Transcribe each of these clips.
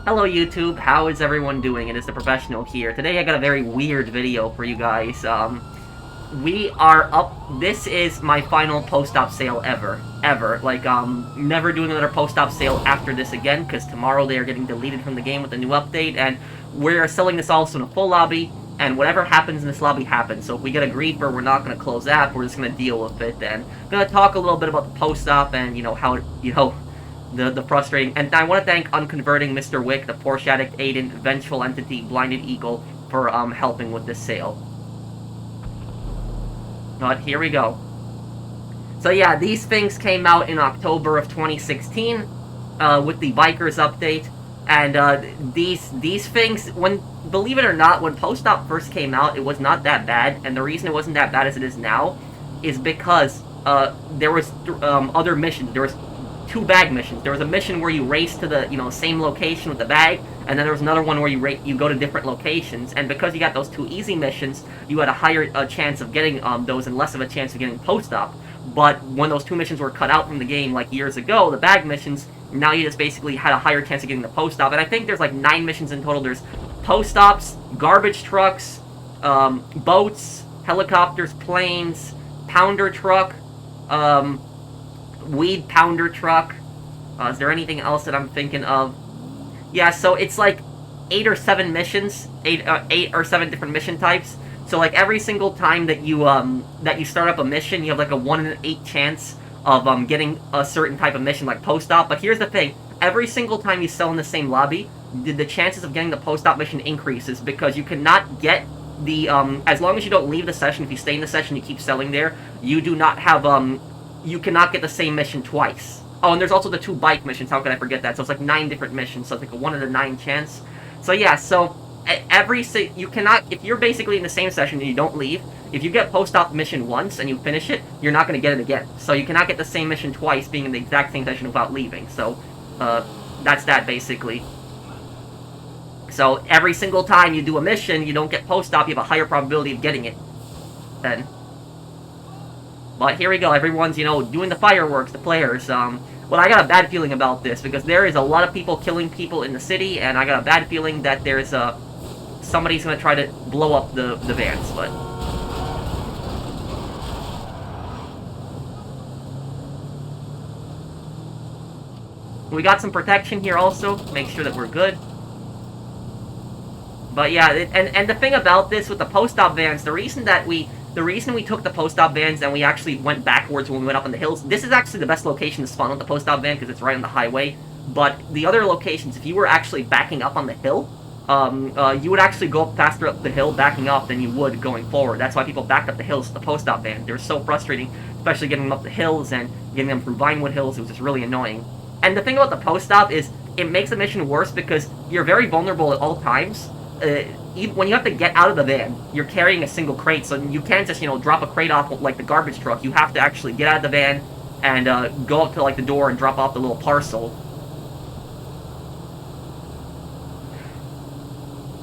Hello YouTube, how is everyone doing? It is the Professional here. Today I got a very weird video for you guys. We are up, this is my final post-op sale ever. Like, never doing another post-op sale after this again, because tomorrow they are getting deleted from the game with a new update, and we're selling this also in a full lobby, and whatever happens in this lobby happens. So if we get a griefer, we're not going to close that, we're just going to deal with it, and I'm going to talk a little bit about the post-op and, how it, the frustrating, and I want to thank Unconverting Mr. Wick, the Porsche Addict, Aiden, Vengeful Entity, Blinded Eagle, for helping with this sale. But here we go. So yeah, these things came out in October of 2016 with the Bikers update, and these things, believe it or not, when post-op first came out, it was not that bad, and the reason it wasn't that bad as it is now is because there was other missions. There was two bag missions. There was a mission where you race to the same location with the bag, and then there was another one where you go to different locations. And because you got those two easy missions, you had a higher chance of getting those and less of a chance of getting post-op. But when those two missions were cut out from the game like years ago, the bag missions, now you just basically had a higher chance of getting the post-op. And I think there's like 9 missions in total. There's post-ops, garbage trucks, boats, helicopters, planes, pounder truck, weed pounder truck. Is there anything else that I'm thinking of? Yeah, so it's like 8 or 7 missions, 8 or 7 different mission types. So like every single time that you start up a mission, you have like a 1 in 8 chance of getting a certain type of mission, like post-op. But here's the thing: every single time you sell in the same lobby, the chances of getting the post-op mission increases, because you cannot get the as long as you don't leave the session. If you stay in the session, you keep selling there, you do not have you cannot get the same mission twice. Oh, and there's also the 2 bike missions. How could I forget that? So it's like 9 different missions. So it's like a 1 in a 9 chance. So yeah, so you cannot, if you're basically in the same session and you don't leave, if you get post-op mission once and you finish it, you're not going to get it again. So you cannot get the same mission twice being in the exact same session without leaving. So that's that basically. So every single time you do a mission, you don't get post-op, you have a higher probability of getting it then. But here we go, everyone's, doing the fireworks, the players. Well, I got a bad feeling about this, because there is a lot of people killing people in the city, and I got a bad feeling that there's, somebody's gonna try to blow up the vans, but... We got some protection here also, to make sure that we're good. But yeah, and the thing about this with the post-op vans, the reason we took the post-op vans and we actually went backwards when we went up on the hills, this is actually the best location to spawn with the post-op van, because it's right on the highway. But the other locations, if you were actually backing up on the hill, you would actually go up faster up the hill backing up than you would going forward. That's why people backed up the hills with the post-op van. They were so frustrating, especially getting them up the hills and getting them through Vinewood Hills. It was just really annoying. And the thing about the post-op is, it makes the mission worse because you're very vulnerable at all times. When you have to get out of the van, you're carrying a single crate, so you can't just, drop a crate off like the garbage truck. You have to actually get out of the van and go up to, like, the door and drop off the little parcel.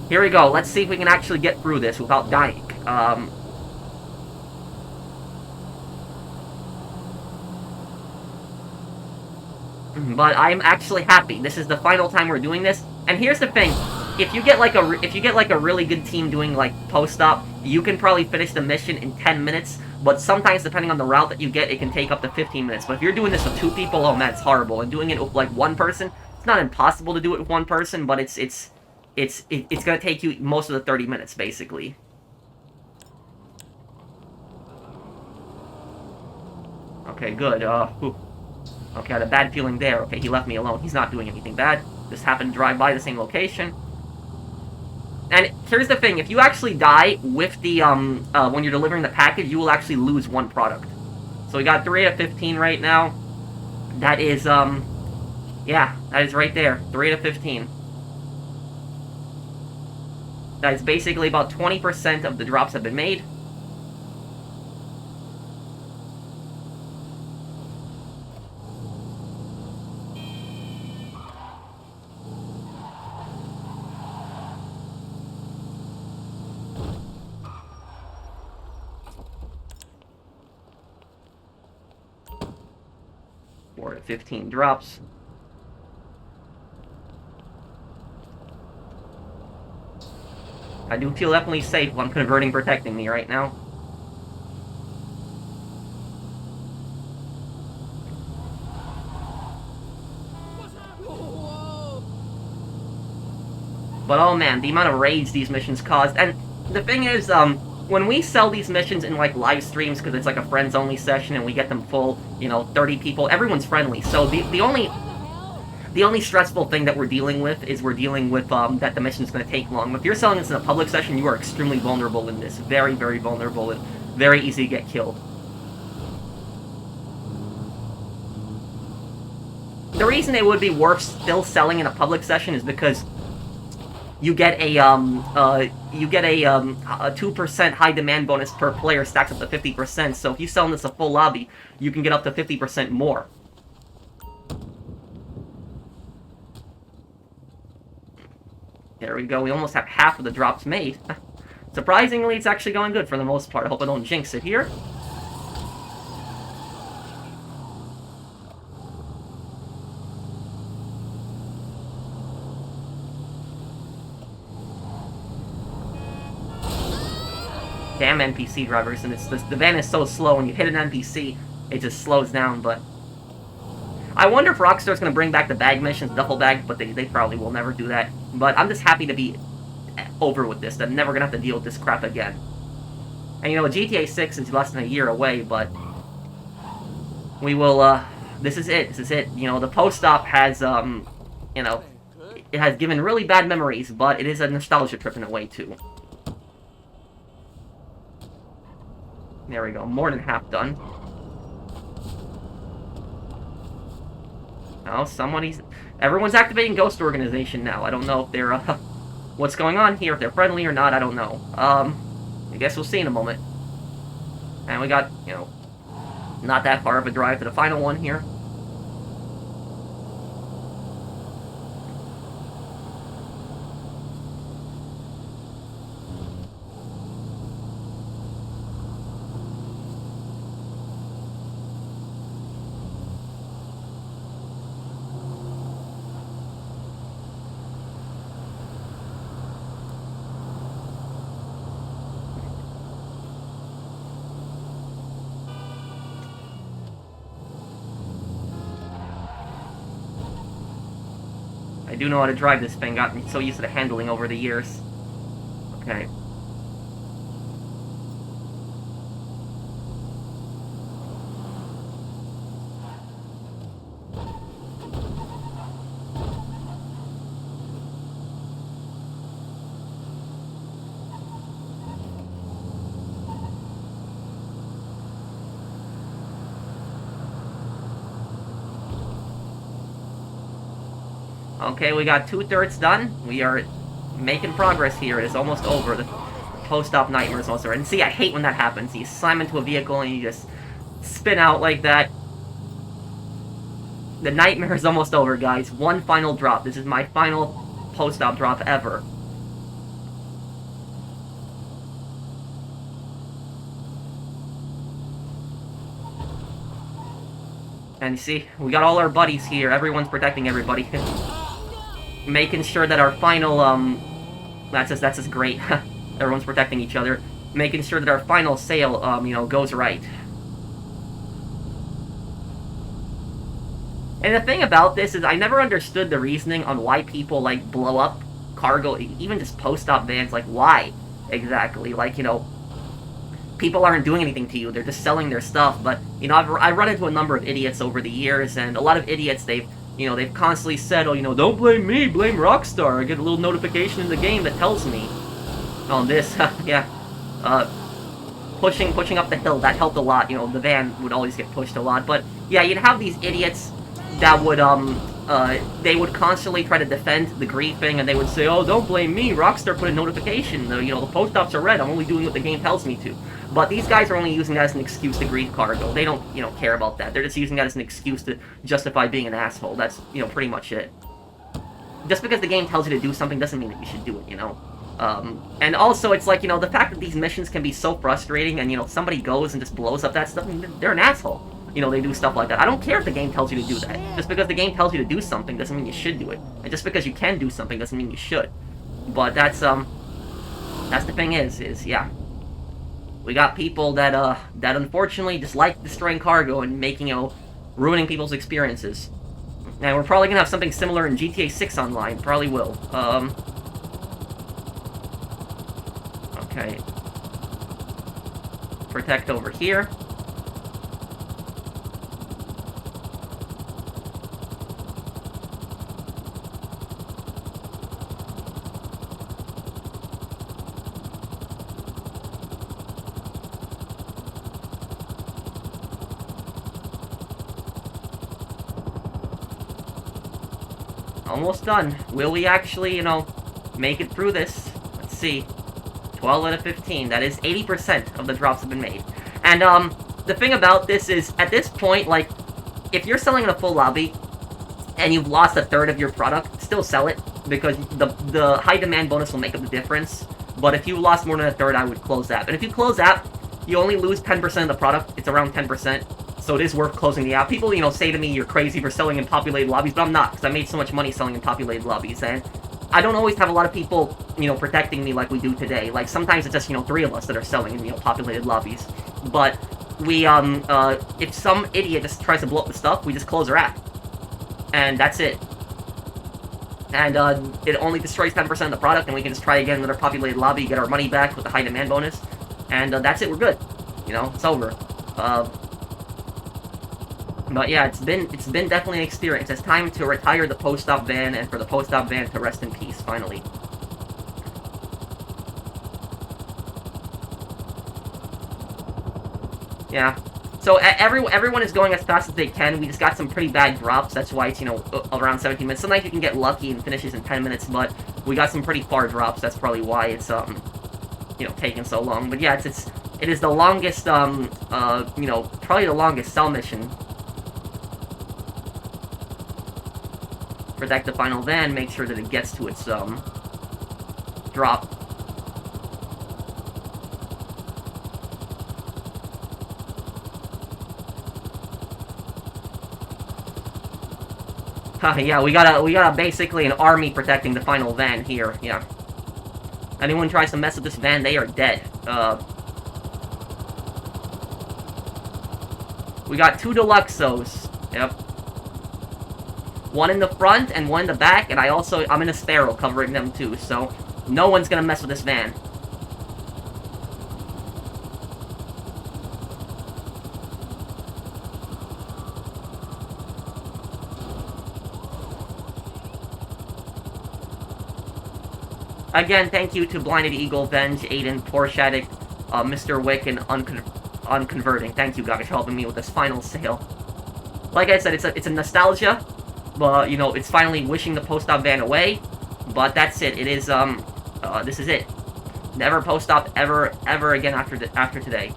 Here we go. Let's see if we can actually get through this without dying. But I'm actually happy. This is the final time we're doing this. And here's the thing: if you get like a really good team doing like post-op, you can probably finish the mission in 10 minutes. But sometimes, depending on the route that you get, it can take up to 15 minutes. But if you're doing this with 2 people, oh man, it's horrible. And doing it with like 1 person, it's not impossible to do it with 1 person, but it's gonna take you most of the 30 minutes basically. Okay, good. Okay, I had a bad feeling there. Okay, he left me alone. He's not doing anything bad. Just happened to drive by the same location. And here's the thing: if you actually die with the when you're delivering the package, you will actually lose 1 product. So we got 3 out of 15 right now. That is yeah, that is right there, 3 out of 15. That is basically about 20% of the drops have been made. Or 15 drops. I do feel definitely safe when converting protecting me right now. But oh man, the amount of rage these missions caused. And the thing is, when we sell these missions in like live streams, because it's like a friends only session and we get them full, 30 people, everyone's friendly. So the only stressful thing that we're dealing with is that the mission's going to take long. If you're selling this in a public session, you are extremely vulnerable in this. Very, very vulnerable and very easy to get killed. The reason it would be worth still selling in a public session is because you get a 2% high demand bonus per player stacks up to 50%. So if you sell this a full lobby, you can get up to 50% more. There we go. We almost have half of the drops made. Surprisingly, it's actually going good for the most part. I hope I don't jinx it here. Damn NPC drivers, and the van is so slow. When you hit an NPC, it just slows down. But I wonder if Rockstar's going to bring back the bag missions, duffel bag, but they probably will never do that. But I'm just happy to be over with this. I'm never going to have to deal with this crap again. And GTA 6 is less than a year away, but we will, this is it. The post-op has, it has given really bad memories, but it is a nostalgia trip in a way, too. There we go, more than half done. Oh, everyone's activating Ghost Organization now. I don't know if they're, what's going on here, if they're friendly or not, I don't know. I guess we'll see in a moment. And we got, not that far of a drive to the final one here. I do know how to drive this thing, got me so used to the handling over the years. Okay. Okay, we got 2/3 done. We are making progress here. It is almost over. The post-op nightmare is almost over. And see, I hate when that happens. You slam into a vehicle and you just spin out like that. The nightmare is almost over, guys. One final drop. This is my final post-op drop ever. And you see, we got all our buddies here. Everyone's protecting everybody. Making sure that our final, that's just great. Everyone's protecting each other. Making sure that our final sale, goes right. And the thing about this is I never understood the reasoning on why people, like, blow up cargo, even just post-op vans. Like, why exactly? Like, people aren't doing anything to you. They're just selling their stuff. But, I've run into a number of idiots over the years, and a lot of idiots, they've constantly said, oh, don't blame me, blame Rockstar. I get a little notification in the game that tells me. Oh, this, yeah. Pushing up the hill, that helped a lot. The van would always get pushed a lot. But, yeah, you'd have these idiots that would, they would constantly try to defend the griefing, and they would say, oh, don't blame me, Rockstar put a notification. The post-ops are red, I'm only doing what the game tells me to. But these guys are only using that as an excuse to grief cargo. They don't, care about that. They're just using that as an excuse to justify being an asshole. That's, pretty much it. Just because the game tells you to do something doesn't mean that you should do it, And also, it's like, the fact that these missions can be so frustrating and, somebody goes and just blows up that stuff, they're an asshole. They do stuff like that. I don't care if the game tells you to do that. Just because the game tells you to do something doesn't mean you should do it. And just because you can do something doesn't mean you should. But that's, That's the thing yeah. We got people that unfortunately just like destroying cargo and making, ruining people's experiences. And we're probably gonna have something similar in GTA 6 Online. Probably will. Okay. Protect over here. Almost done. Will we actually, make it through this? Let's see. 12 out of 15. That is 80% of the drops have been made. And, the thing about this is, at this point, like, if you're selling in a full lobby, and you've lost a third of your product, still sell it, because the high demand bonus will make up the difference. But if you lost more than a third, I would close app. And if you close app, you only lose 10% of the product. It's around 10%. So it is worth closing the app. People, say to me, you're crazy for selling in populated lobbies, but I'm not, because I made so much money selling in populated lobbies, and I don't always have a lot of people, protecting me like we do today. Like, sometimes it's just, 3 of us that are selling in, populated lobbies. But we, if some idiot just tries to blow up the stuff, we just close our app. And that's it. And, it only destroys 10% of the product, and we can just try again in another populated lobby, get our money back with the high demand bonus, and, that's it, we're good. It's over. But yeah, it's been definitely an experience. It's time to retire the post-op van, and for the post-op van to rest in peace, finally. Yeah. So everyone is going as fast as they can. We just got some pretty bad drops. That's why it's, around 17 minutes. Sometimes you can get lucky and finishes in 10 minutes, but we got some pretty far drops. That's probably why it's, taking so long. But yeah, it is the longest, probably the longest cell mission. Protect the final van, make sure that it gets to its, drop. Yeah, we got basically an army protecting the final van here, yeah. Anyone tries to mess with this van, they are dead. We got 2 Deluxos, yep. One in the front and one in the back, and I'm in a Sparrow covering them too, so no one's gonna mess with this van. Again, thank you to Blinded Eagle, Venge, Aiden, Porsche Addict, Mr. Wick, and Unconverting. Thank you guys for helping me with this final sale. Like I said, it's a nostalgia. But, it's finally wishing the post-op van away. But that's it. It is, this is it. Never post-op ever again after today.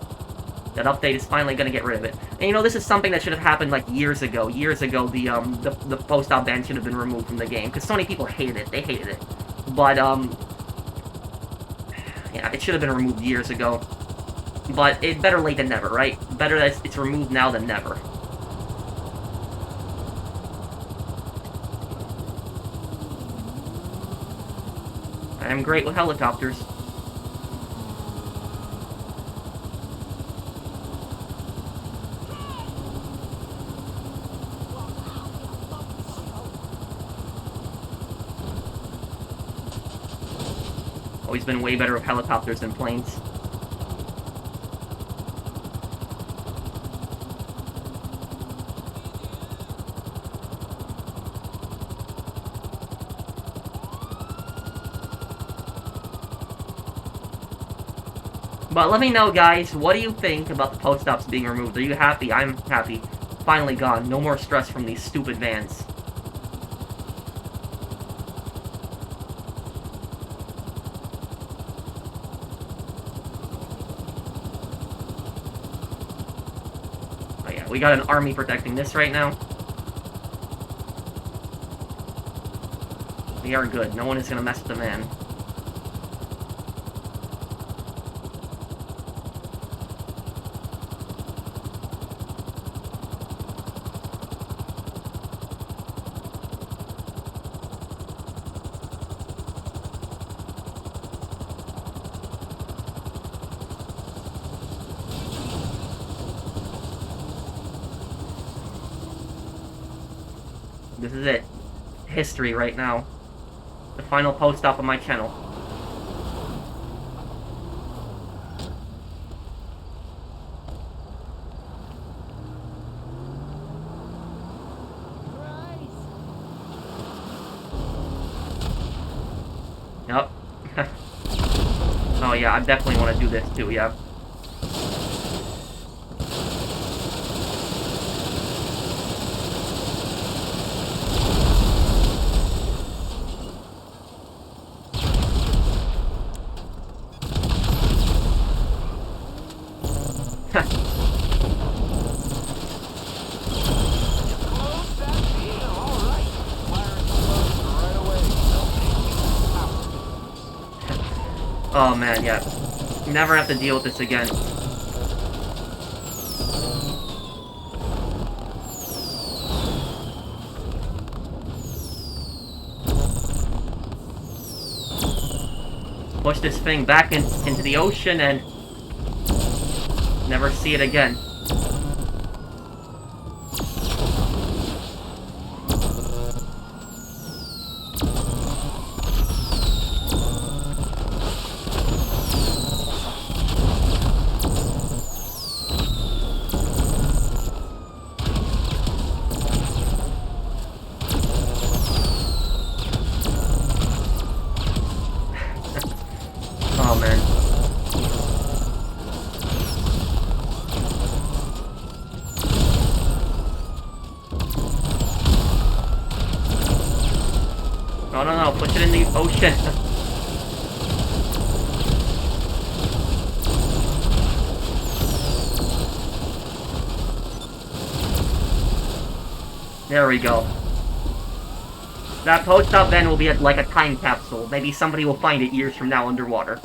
That update is finally gonna get rid of it. And, this is something that should have happened, like, years ago. Years ago, the post-op ban should have been removed from the game. Because so many people hated it. They hated it. But, yeah, it should have been removed years ago. But, better late than never, right? Better that it's removed now than never. I am great with helicopters. Always been way better with helicopters than planes. But let me know, guys, what do you think about the post-ops being removed? Are you happy? I'm happy. Finally gone. No more stress from these stupid vans. Oh yeah, we got an army protecting this right now. We are good. No one is gonna mess with the van. This is it. History right now. The final post stop on my channel. Yep. Oh yeah, I definitely want to do this too, yeah. Oh man, yeah. Never have to deal with this again. Push this thing back into the ocean and never see it again. Oh man. No, push it in the ocean. There we go. That post-op then will be like a time capsule. Maybe somebody will find it years from now underwater.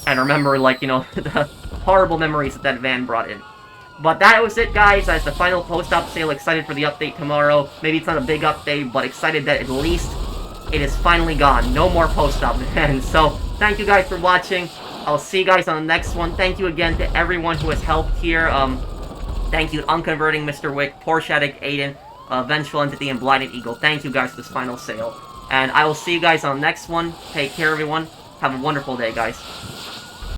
And remember, like, you know, the horrible memories that van brought in. But that was it, guys. That's the final post-op sale. Excited for the update tomorrow. Maybe it's not a big update, but excited that at least it is finally gone. No more post-op then. So, thank you guys for watching. I'll see you guys on the next one. Thank you again to everyone who has helped here. Thank you, Unconverting Mr. Wick, Porsche Addict Aiden, Vengeful Entity, and Blinded Eagle. Thank you guys for this final sale. And I will see you guys on the next one. Take care, everyone. Have a wonderful day, guys.